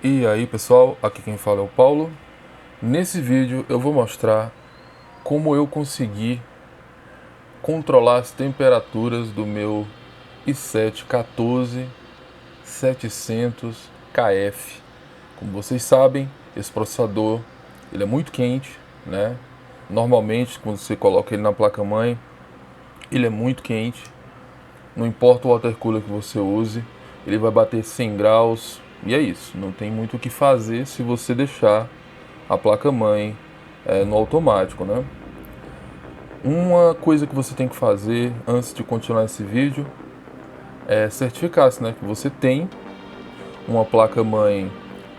E aí pessoal, aqui quem fala é o Paulo. Nesse vídeo eu vou mostrar como eu consegui controlar as temperaturas do meu i7 14700KF. Como vocês sabem, esse processador ele é muito quente, né? Normalmente quando você coloca ele na placa-mãe, ele é muito quente. Não importa o water cooler que você use, ele vai bater 100 graus. E é isso, não tem muito o que fazer se você deixar a placa-mãe no automático, né? Uma coisa que você tem que fazer antes de continuar esse vídeo é certificar-se, né, que você tem uma placa-mãe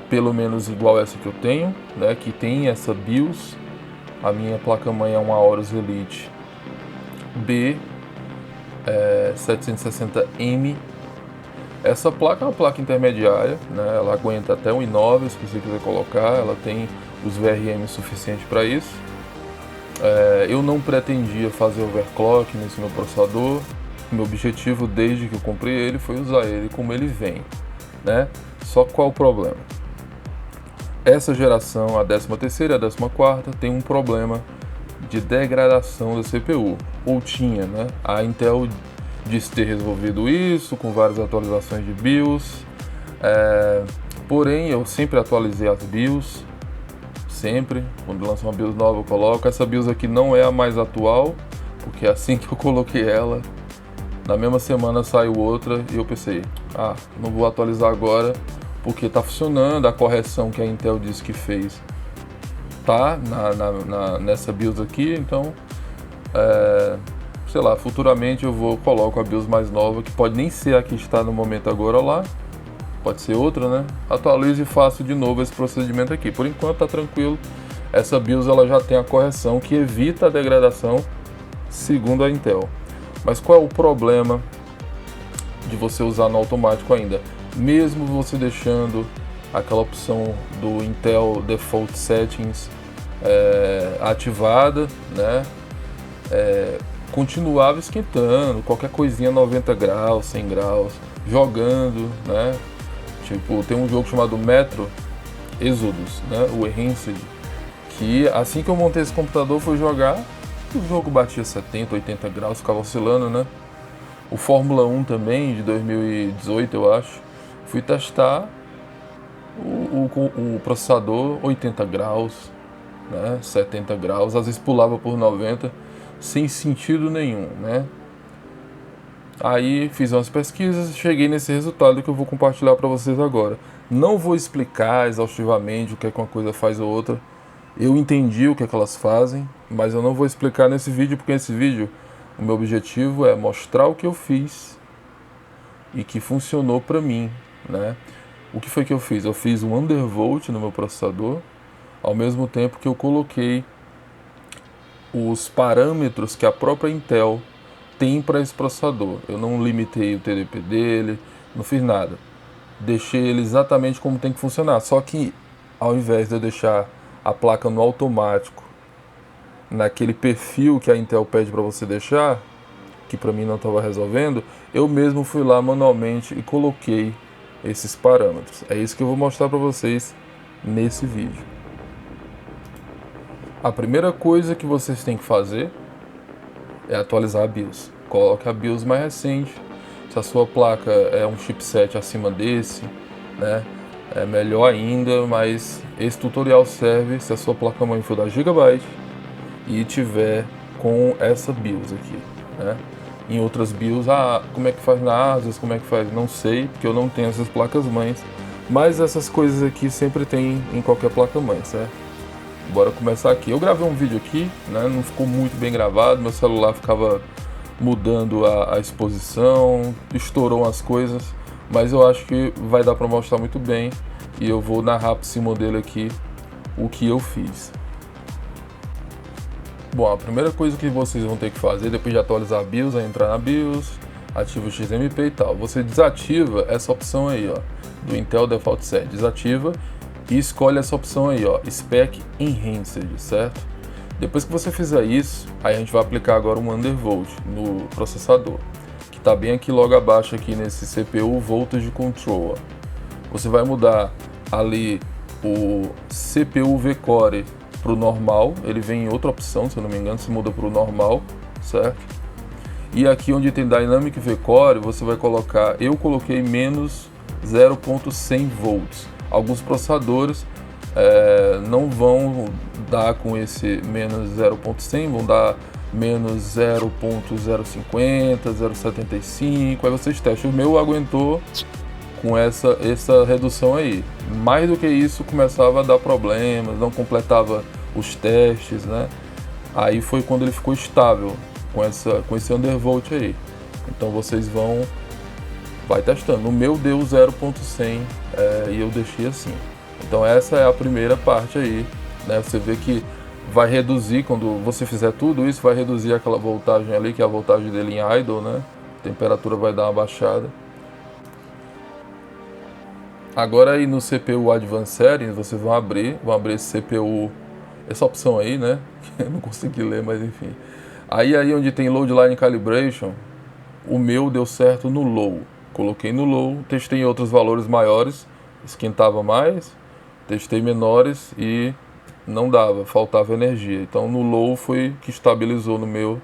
pelo menos igual essa que eu tenho, né, que tem essa BIOS. A minha placa-mãe é uma Aorus Elite B760M. Essa placa é uma placa intermediária, né? Ela aguenta até 1,9 se você quiser colocar, ela tem os VRM suficientes para isso. Eu não pretendia fazer overclock nesse meu processador. Meu objetivo desde que eu comprei ele foi usar ele como ele vem, né? Só qual o problema? Essa geração, a 13ª e a 14ª, tem um problema de degradação da CPU, ou tinha, né? A Intel diz ter resolvido isso com várias atualizações de BIOS, porém eu sempre atualizei as BIOS, sempre, quando lança uma BIOS nova eu coloco. Essa BIOS aqui não é a mais atual, porque assim que eu coloquei ela, na mesma semana saiu outra e eu pensei, não vou atualizar agora porque tá funcionando, a correção que a Intel disse que fez tá nessa BIOS aqui, então sei lá, futuramente eu coloco a BIOS mais nova, que pode nem ser a que está no momento agora lá, pode ser outra, né? Atualizo e faço de novo esse procedimento aqui. Por enquanto tá tranquilo, essa BIOS ela já tem a correção que evita a degradação, segundo a Intel. Mas qual é o problema de você usar no automático ainda? Mesmo você deixando aquela opção do Intel Default Settings ativada, né? Continuava esquentando, qualquer coisinha 90 graus, 100 graus, jogando, né? Tipo, tem um jogo chamado Metro Exodus, né? O Enhanced, que assim que eu montei esse computador fui jogar, o jogo batia 70, 80 graus, ficava oscilando, né? O Fórmula 1 também, de 2018 eu acho, fui testar o processador 80 graus, né? 70 graus, às vezes pulava por 90, sem sentido nenhum, né? Aí fiz umas pesquisas e cheguei nesse resultado que eu vou compartilhar para vocês agora. Não vou explicar exaustivamente o que é que uma coisa faz ou outra. Eu entendi o que é que elas fazem, mas eu não vou explicar nesse vídeo, porque nesse vídeo o meu objetivo é mostrar o que eu fiz e que funcionou para mim, né? O que foi que eu fiz? Eu fiz um undervolt no meu processador, ao mesmo tempo que eu coloquei os parâmetros que a própria Intel tem para esse processador. Eu não limitei o TDP dele, não fiz nada. Deixei ele exatamente como tem que funcionar. Só que ao invés de eu deixar a placa no automático, naquele perfil que a Intel pede para você deixar, que para mim não estava resolvendo, eu mesmo fui lá manualmente e coloquei esses parâmetros. É isso que eu vou mostrar para vocês nesse vídeo. A primeira coisa que vocês têm que fazer é atualizar a BIOS. Coloque a BIOS mais recente. Se a sua placa é um chipset acima desse, né, é melhor ainda, mas esse tutorial serve se a sua placa-mãe for da Gigabyte e tiver com essa BIOS aqui, né? Em outras BIOS, como é que faz na Asus, como é que faz? Não sei, porque eu não tenho essas placas-mães, mas essas coisas aqui sempre tem em qualquer placa-mãe, certo? Bora começar aqui. Eu gravei um vídeo aqui, né? Não ficou muito bem gravado, meu celular ficava mudando a exposição, estourou umas coisas, mas eu acho que vai dar para mostrar muito bem e eu vou narrar por cima dele aqui o que eu fiz. Bom, a primeira coisa que vocês vão ter que fazer depois de atualizar a BIOS é entrar na BIOS, ativa o XMP e tal. Você desativa essa opção aí, ó, do Intel Default Set, desativa e escolhe essa opção aí, ó, Spec Enhanced, certo? Depois que você fizer isso, aí a gente vai aplicar agora um undervolt no processador, que está bem aqui logo abaixo aqui nesse CPU Voltage Control, ó. Você vai mudar ali o CPU V-Core para o normal, ele vem em outra opção, se eu não me engano, se muda para o normal, certo? E aqui onde tem Dynamic V-Core, você vai colocar, eu coloquei menos 0.100 volts. Alguns processadores não vão dar com esse menos 0.100, vão dar menos 0.050, 0.75, aí vocês testam. O meu aguentou com essa redução aí. Mais do que isso, começava a dar problemas, não completava os testes, né? Aí foi quando ele ficou estável com esse undervolt aí. Então vocês vai testando. No meu deu 0.100 e eu deixei assim. Então essa é a primeira parte aí, né? Você vê que vai reduzir, quando você fizer tudo isso, vai reduzir aquela voltagem ali, que é a voltagem dele em idle, né? A temperatura vai dar uma baixada. Agora aí no CPU Advanced Settings, vocês vão abrir esse CPU, essa opção aí, né? Eu não consegui ler, mas enfim. Aí onde tem Load Line Calibration, o meu deu certo no Low. Coloquei no Low, testei em outros valores maiores, esquentava mais, testei menores e não dava, faltava energia. Então no Low foi que estabilizou no meu,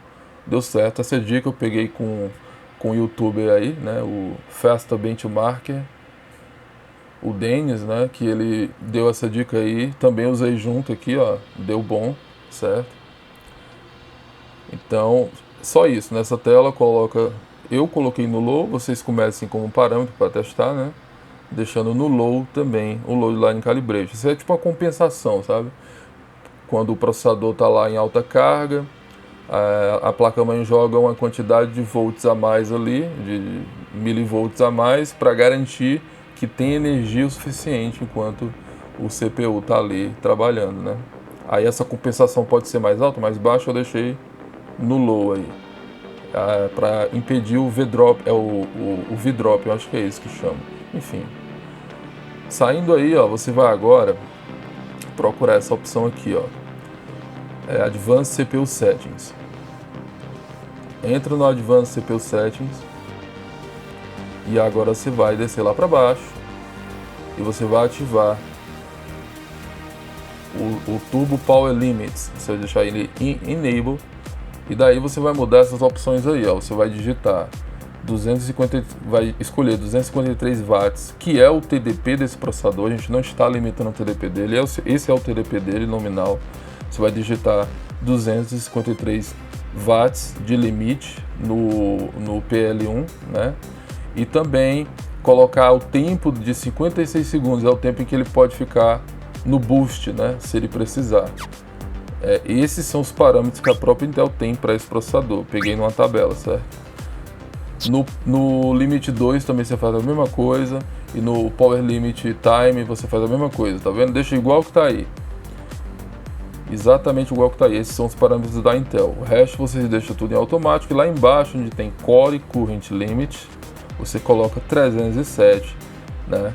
deu certo. Essa dica eu peguei com o youtuber aí, né? O Fasta Benchmarker, o Denis, né, que ele deu essa dica aí, também usei junto aqui, ó, deu bom, certo? Então, só isso, nessa tela eu coloquei no low, vocês comecem como parâmetro para testar, né? Deixando no low também o Load Line Calibration. Isso é tipo uma compensação, sabe? Quando o processador está lá em alta carga, a placa-mãe joga uma quantidade de volts a mais ali, de milivolts a mais, para garantir que tem energia o suficiente enquanto o CPU está ali trabalhando, né? Aí essa compensação pode ser mais alta, mais baixa, eu deixei no low aí, para impedir o V-drop, o V-drop, eu acho que é isso que chama. Enfim, saindo aí, ó, você vai agora procurar essa opção aqui, ó, Advanced CPU Settings. Entra no Advanced CPU Settings e agora você vai descer lá para baixo e você vai ativar o Turbo Power Limits. Você vai deixar ele em Enable e daí você vai mudar essas opções aí, ó. Você vai digitar 250, vai escolher 253 watts, que é o TDP desse processador. A gente não está limitando o TDP dele, esse é o TDP dele nominal. Você vai digitar 253 watts de limite no PL1, né? E também colocar o tempo de 56 segundos, é o tempo em que ele pode ficar no boost, né? Se ele precisar. Esses são os parâmetros que a própria Intel tem para esse processador. Peguei numa tabela, certo? No Limit 2 também você faz a mesma coisa. E no Power Limit Time você faz a mesma coisa, tá vendo? Deixa igual que tá aí. Exatamente igual que tá aí. Esses são os parâmetros da Intel. O resto você deixa tudo em automático. E lá embaixo, onde tem Core Current Limit, você coloca 307, né?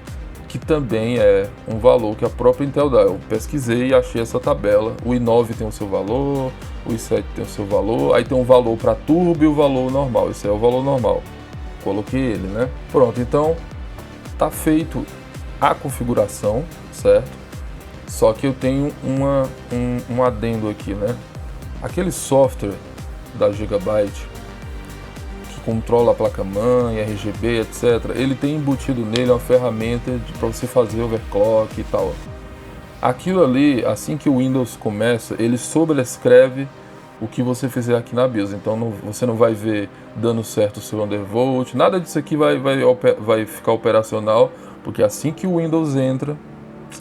Que também é um valor que a própria Intel dá. Eu pesquisei e achei essa tabela. O i9 tem o seu valor, o i7 tem o seu valor, aí tem um valor para turbo e o valor normal. Esse é o valor normal. Coloquei ele, né? Pronto, então tá feito a configuração, certo? Só que eu tenho um adendo aqui, né? Aquele software da Gigabyte que controla a placa-mãe, RGB, etc. Ele tem embutido nele uma ferramenta para você fazer overclock e tal. Aquilo ali, assim que o Windows começa, ele sobrescreve o que você fizer aqui na BIOS. Então você não vai ver dando certo o seu undervolt, nada disso aqui vai ficar operacional, porque assim que o Windows entra,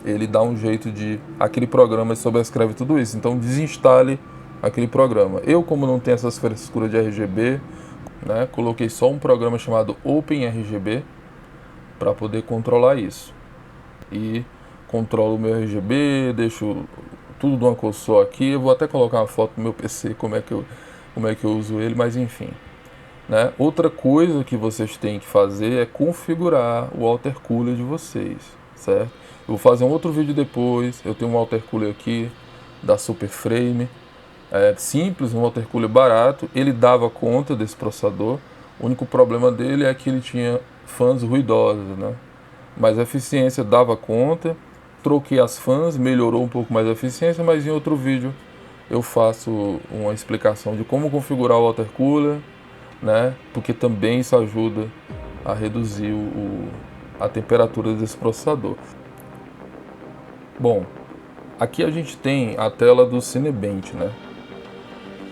ele dá um jeito de... aquele programa sobrescreve tudo isso. Então desinstale aquele programa. Eu, como não tenho essas frescuras de RGB, né, coloquei só um programa chamado OpenRGB para poder controlar isso. E controlo o meu RGB, deixo tudo de uma cor só aqui. Eu vou até colocar uma foto no meu PC como é que eu uso ele, mas enfim, né? Outra coisa que vocês têm que fazer é configurar o water cooler de vocês, certo? Eu vou fazer um outro vídeo depois. Eu tenho um water cooler aqui da Superframe, simples, um water cooler barato. Ele dava conta desse processador. O único problema dele é que ele tinha fãs ruidosos, né? mas a eficiência dava conta. Troquei as fãs, melhorou um pouco mais a eficiência, mas em outro vídeo eu faço uma explicação de como configurar o water cooler, né? Porque também isso ajuda a reduzir a temperatura desse processador. Bom, aqui a gente tem a tela do Cinebench, né?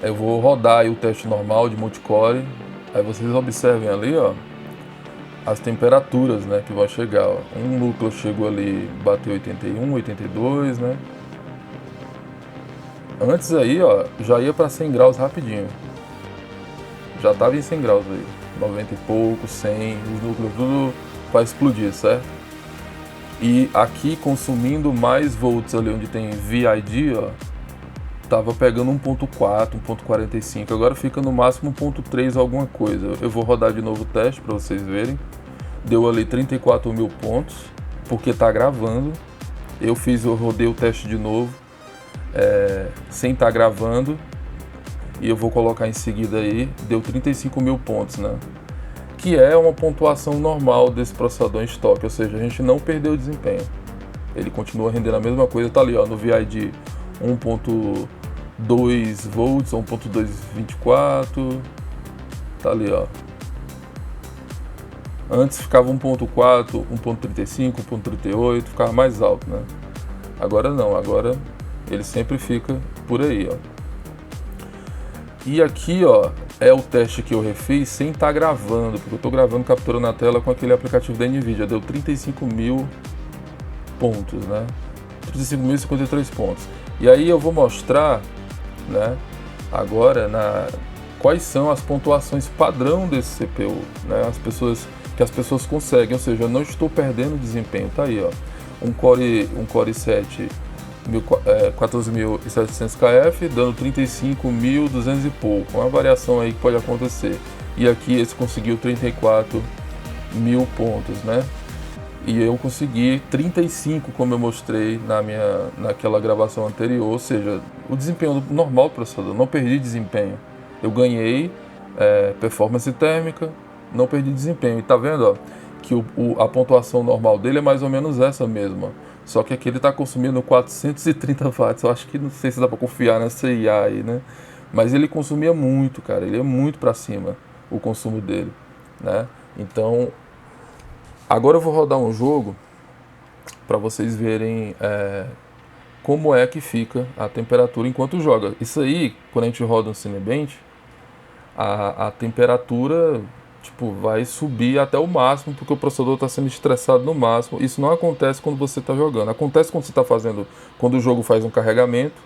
Eu vou rodar aí o teste normal de multicore. Aí vocês observem ali, ó, as temperaturas, né, que vai chegar, ó. Um núcleo chegou ali, bateu 81, 82, né? Antes aí, ó, já ia para 100 graus rapidinho. Já tava em 100 graus aí, 90 e pouco, 100, os núcleos tudo vai explodir, certo? E aqui consumindo mais volts ali onde tem VID, ó, tava pegando 1.4, 1.45, agora fica no máximo 1.3 alguma coisa. Eu vou rodar de novo o teste para vocês verem. Deu ali 34 mil pontos, porque tá gravando. Eu rodei o teste de novo, sem estar gravando. E eu vou colocar em seguida aí, deu 35 mil pontos, né? Que é uma pontuação normal desse processador em estoque, ou seja, a gente não perdeu o desempenho. Ele continua rendendo a mesma coisa, tá ali ó, no VID 1.2 volts, 1.224, tá ali ó. Antes ficava 1.4, 1.35, 1.38, ficava mais alto, né? Agora não, agora ele sempre fica por aí, ó. E aqui, ó, é o teste que eu refiz sem estar gravando, porque eu estou gravando capturando na tela com aquele aplicativo da NVIDIA, deu 35 mil pontos, né? 35.053 pontos. E aí eu vou mostrar, né, agora quais são as pontuações padrão desse CPU, né? As pessoas conseguem, ou seja, eu não estou perdendo desempenho, tá aí, ó. Um Core i7 14.700 kF, dando 35.200 e pouco, uma variação aí que pode acontecer. E aqui esse conseguiu 34 mil pontos, né? E eu consegui 35, como eu mostrei naquela gravação anterior, ou seja, o desempenho normal do processador, não perdi desempenho. Eu ganhei performance térmica, não perdi desempenho. E tá vendo, ó, que a pontuação normal dele é mais ou menos essa mesma. Só que aqui ele está consumindo 430 watts. Eu acho que não sei se dá para confiar nessa IA aí, né? Mas ele consumia muito, cara. Ele é muito para cima o consumo dele, né? Então, agora eu vou rodar um jogo para vocês verem como é que fica a temperatura enquanto joga. Isso aí, quando a gente roda um Cinebench, a temperatura tipo, vai subir até o máximo, porque o processador está sendo estressado no máximo. Isso não acontece quando você está jogando. Acontece quando você está fazendo, quando o jogo faz um carregamento,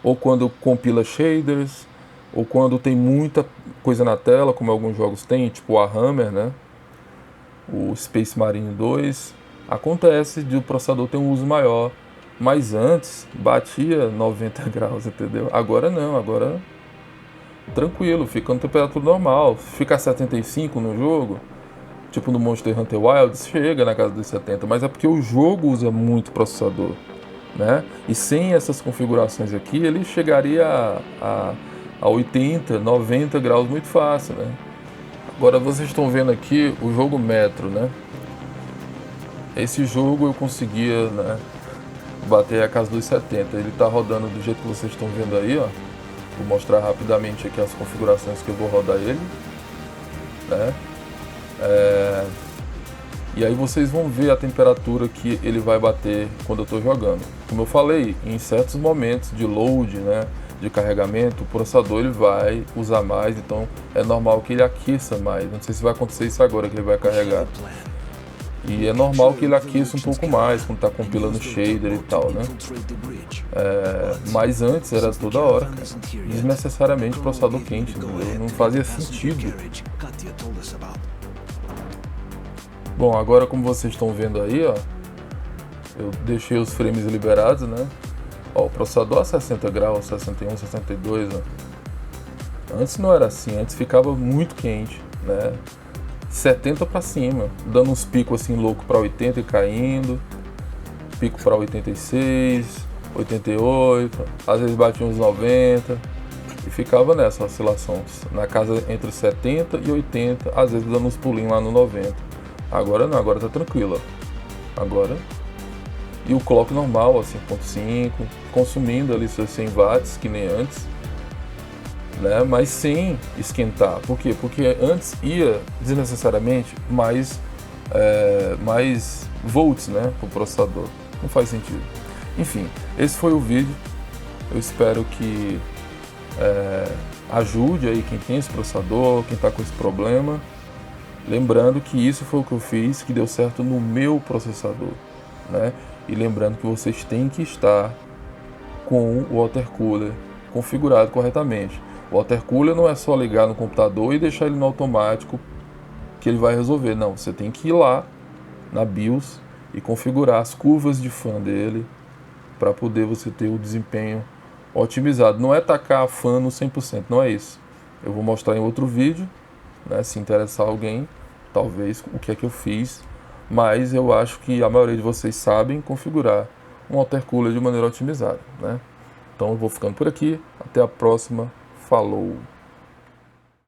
ou quando compila shaders, ou quando tem muita coisa na tela, como alguns jogos têm, tipo o Warhammer, né? O Space Marine 2. Acontece de o processador ter um uso maior, mas antes batia 90 graus, entendeu? Agora não, agora tranquilo, fica na temperatura normal. Fica a 75 no jogo, tipo no Monster Hunter Wilds, chega na casa dos 70, mas é porque o jogo usa muito processador, né? E sem essas configurações aqui, ele chegaria a 80, 90 graus muito fácil, né? Agora vocês estão vendo aqui o jogo Metro, né? Esse jogo eu conseguia, né, bater a casa dos 70. Ele tá rodando do jeito que vocês estão vendo aí, ó. Vou mostrar rapidamente aqui as configurações que eu vou rodar ele, né? E aí vocês vão ver a temperatura que ele vai bater quando eu estou jogando. Como eu falei, em certos momentos de load, né, de carregamento, o processador ele vai usar mais, então é normal que ele aqueça mais. Não sei se vai acontecer isso agora que ele vai carregar. E é normal que ele aqueça um pouco mais quando está compilando shader e tal, né? Mas antes era toda hora, cara. Desnecessariamente processador quente, entendeu? Não fazia sentido. Bom, agora como vocês estão vendo aí, ó, eu deixei os frames liberados, né? Ó, o processador a 60 graus, 61, 62, ó. Antes não era assim, antes ficava muito quente, né? 70 para cima, dando uns picos assim louco para 80 e caindo, pico para 86, 88, às vezes batia uns 90 e ficava nessa oscilação, na casa entre 70 e 80, às vezes dando uns pulinhos lá no 90. Agora não, agora tá tranquilo, ó. agora. E o clock normal, a 5.5, consumindo ali seus 100 watts, que nem antes, né? Mas sem esquentar. Por quê? Porque antes ia desnecessariamente mais volts, né, para o processador. Não faz sentido. Enfim, esse foi o vídeo. Eu espero que ajude aí quem tem esse processador, quem está com esse problema. Lembrando que isso foi o que eu fiz, que deu certo no meu processador, né? E lembrando que vocês têm que estar com o water cooler configurado corretamente. O water cooler não é só ligar no computador e deixar ele no automático que ele vai resolver. Não, você tem que ir lá na BIOS e configurar as curvas de fan dele para poder você ter o desempenho otimizado. Não é tacar a fan no 100%, não é isso. Eu vou mostrar em outro vídeo, né, se interessar alguém, talvez, o que é que eu fiz. Mas eu acho que a maioria de vocês sabem configurar um water cooler de maneira otimizada, né? Então eu vou ficando por aqui. Até a próxima. Falou!